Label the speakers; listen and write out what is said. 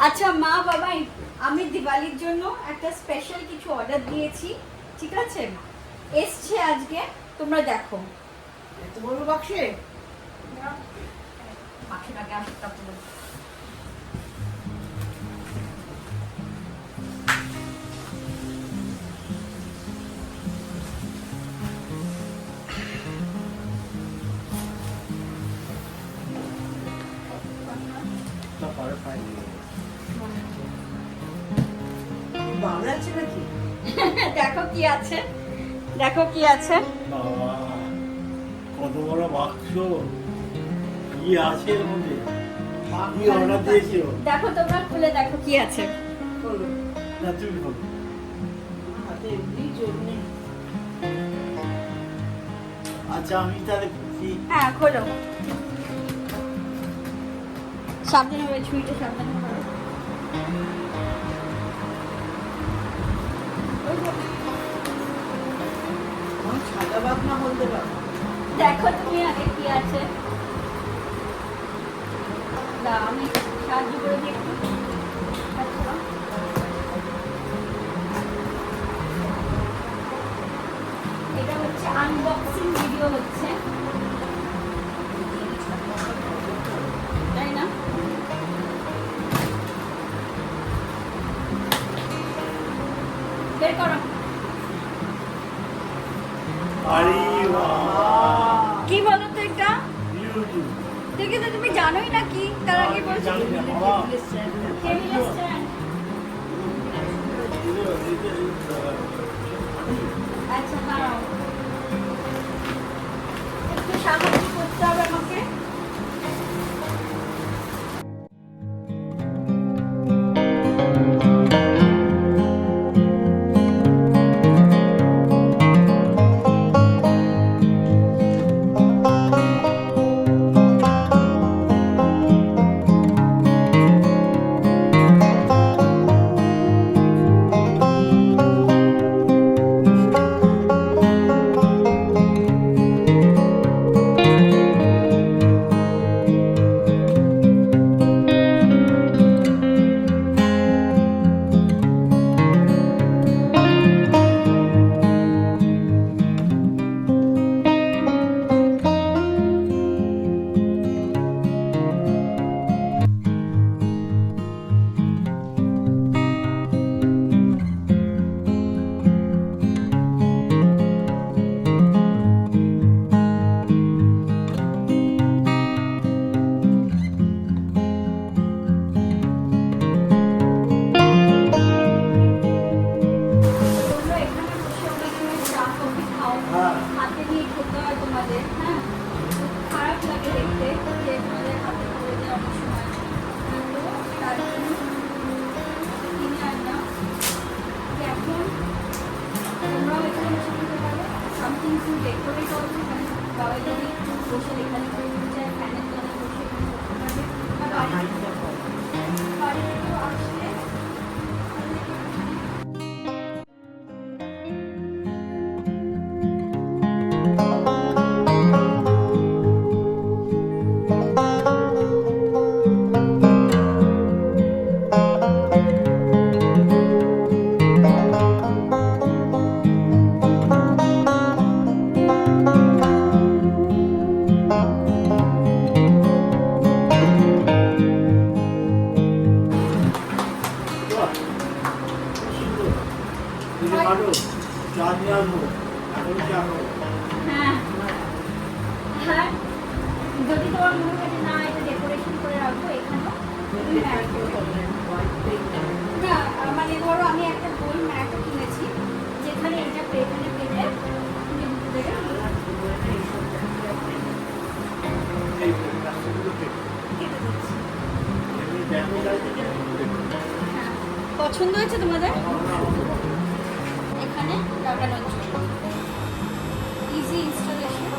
Speaker 1: আচ্ছা মা বাবা, আমি দিওয়ালির জন্য একটা স্পেশাল কিছু অর্ডার দিয়েছি, ঠিক আছে? এসছে আজকে, তোমরা দেখো।
Speaker 2: এত বড় বাক্সে
Speaker 1: বাক্সের আগে আসটা পুরো
Speaker 2: বাংলা আছে নাকি?
Speaker 1: দেখো কি আছে, দেখো কি আছে।
Speaker 3: বাবা, কত বড় বাক্স! কি আছে এর মধ্যে? কি অর্ডার দিয়েছো?
Speaker 1: দেখো তোমরা খুলে দেখো কি আছে।
Speaker 2: বলো।
Speaker 3: না তুমি বলো।
Speaker 2: হাতে এমনি জোর নেই।
Speaker 3: আচ্ছা আমি তাহলে খুশি।
Speaker 1: হ্যাঁ খোলো, সাবধানে হবে, ছুঁইটা সাবধানে হবে।
Speaker 2: আমার সাদা বাঘ না বলতে পারো।
Speaker 1: দেখো তুমি আগে কি আছে। দাও আমি সাহায্য করে দিই একটু। আচ্ছা। এটা হচ্ছে আনবক্সিং ভিডিও হচ্ছে, তাই না? বের করো।
Speaker 3: আরে বাবা!
Speaker 1: কি বলো তো এটা?
Speaker 3: বিউটি!
Speaker 1: দেখে তো তুমি জানোই না কি, তার আগে বলছো
Speaker 3: জানি না বাবা।
Speaker 1: Table stand. আচ্ছা দাঁড়াও, একটু সাহায্য করতে হবে আমাকে। তোমরা এখানে বসে অনেক সময় চা কফি খাও,
Speaker 3: হ্যাঁ।
Speaker 1: হাতে নিয়ে খেতে হয় তোমাদের, হ্যাঁ? খুব খারাপ লাগে দেখতে যে তোমাদের হাতে পড়ে যায় অনেক সময়। তো তার জন্য কিনে আনলাম। এখন তোমরাও এখানে বসে খেতে পারো, সামথিং টু ডেকোরেট অলসো। সবাই যদি বসে এখানে করতে চায়, ফ্যানের তলায় বসে এখানে করতে পারবে। বা বাড়িতেও আসলে
Speaker 3: বাহ! কি সুন্দর। তুমি পারো? চা নিয়ে আসবো। এখন চা খাবো।
Speaker 1: হ্যাঁ, হ্যাঁ, যদি তোমার মনে হয় যে না এটা ডেকোরেশন করে রাখবো এখানেও, তুমি ম্যাট না, মানে ধরো আমি একটা গোল ম্যাট কিনেছি যেখানে এটা এখানে পেতে তুমি দুটো দেবে
Speaker 3: এই তো, রাস্তাগুলো কেটে।
Speaker 1: কেটে দিচ্ছি।
Speaker 3: এমনি দেখো যাইতে কেটে।
Speaker 1: হ্যাঁ, পছন্দ হয়েছে তোমাদের? এখানে লাগানোর জন্য ইজি ইনস্টলেশন।